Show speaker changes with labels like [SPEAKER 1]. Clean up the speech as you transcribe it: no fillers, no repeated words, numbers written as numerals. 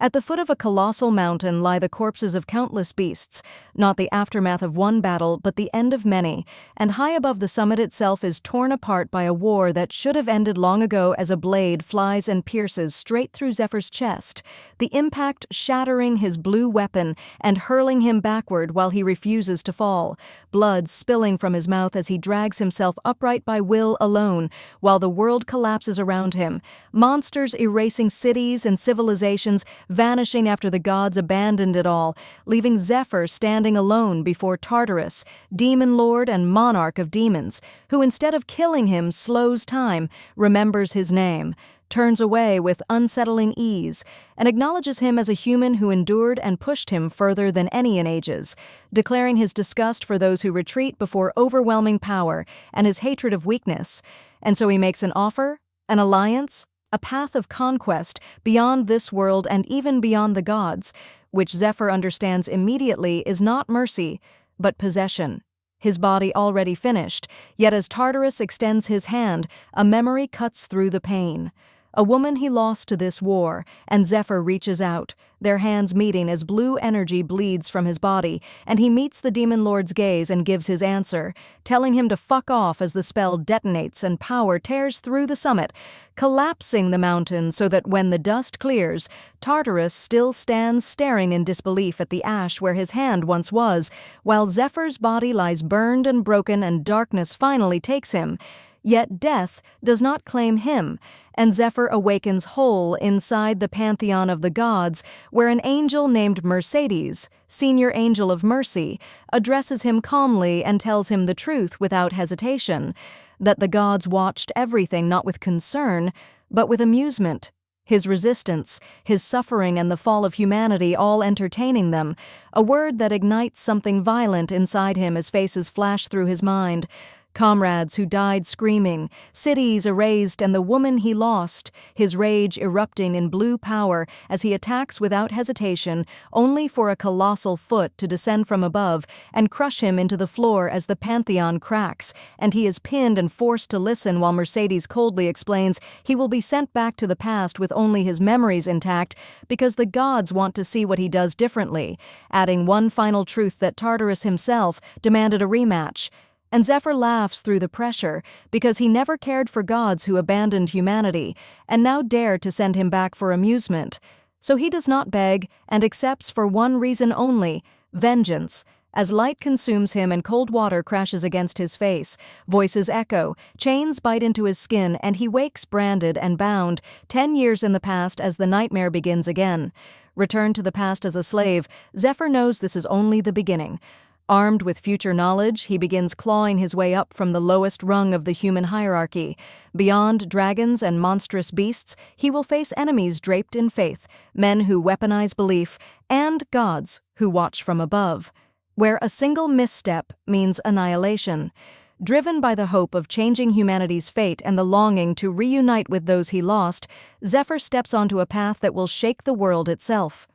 [SPEAKER 1] At the foot of a colossal mountain lie the corpses of countless beasts, not the aftermath of one battle, but the end of many, and high above the summit itself is torn apart by a war that should have ended long ago as a blade flies and pierces straight through Zephyr's chest, the impact shattering his blue weapon and hurling him backward while he refuses to fall, blood spilling from his mouth as he drags himself upright by will alone, while the world collapses around him, monsters erasing cities and civilizations, vanishing after the gods abandoned it all, leaving Zephyr standing alone before Tartarus, demon lord and monarch of demons, who instead of killing him slows time, remembers his name, turns away with unsettling ease, and acknowledges him as a human who endured and pushed him further than any in ages, declaring his disgust for those who retreat before overwhelming power and his hatred of weakness. And so he makes an offer, an alliance, a path of conquest beyond this world and even beyond the gods, which Zephyr understands immediately is not mercy, but possession. His body already finished, yet as Tartarus extends his hand, a memory cuts through the pain. A woman he lost to this war, and Zephyr reaches out, their hands meeting as blue energy bleeds from his body, and he meets the demon lord's gaze and gives his answer, telling him to fuck off as the spell detonates and power tears through the summit, collapsing the mountain so that when the dust clears, Tartarus still stands staring in disbelief at the ash where his hand once was, while Zephyr's body lies burned and broken and darkness finally takes him. Yet death does not claim him, and Zephyr awakens whole inside the pantheon of the gods, where an angel named Mercedes, senior angel of mercy, addresses him calmly and tells him the truth without hesitation, that the gods watched everything not with concern, but with amusement. His resistance, his suffering, and the fall of humanity all entertaining them, a word that ignites something violent inside him as faces flash through his mind. Comrades who died screaming, cities erased, and the woman he lost, his rage erupting in blue power as he attacks without hesitation, only for a colossal foot to descend from above and crush him into the floor as the pantheon cracks, and he is pinned and forced to listen while Mercedes coldly explains he will be sent back to the past with only his memories intact because the gods want to see what he does differently, adding one final truth that Tartarus himself demanded a rematch. And Zephyr laughs through the pressure because he never cared for gods who abandoned humanity and now dare to send him back for amusement. So he does not beg and accepts for one reason only, vengeance. As light consumes him and cold water crashes against his face, voices echo, chains bite into his skin, and he wakes branded and bound, 10 years in the past as the nightmare begins again. Returned to the past as a slave, Zephyr knows this is only the beginning. Armed with future knowledge, he begins clawing his way up from the lowest rung of the human hierarchy. Beyond dragons and monstrous beasts, he will face enemies draped in faith, men who weaponize belief, and gods who watch from above, where a single misstep means annihilation. Driven by the hope of changing humanity's fate and the longing to reunite with those he lost, Zephyr steps onto a path that will shake the world itself.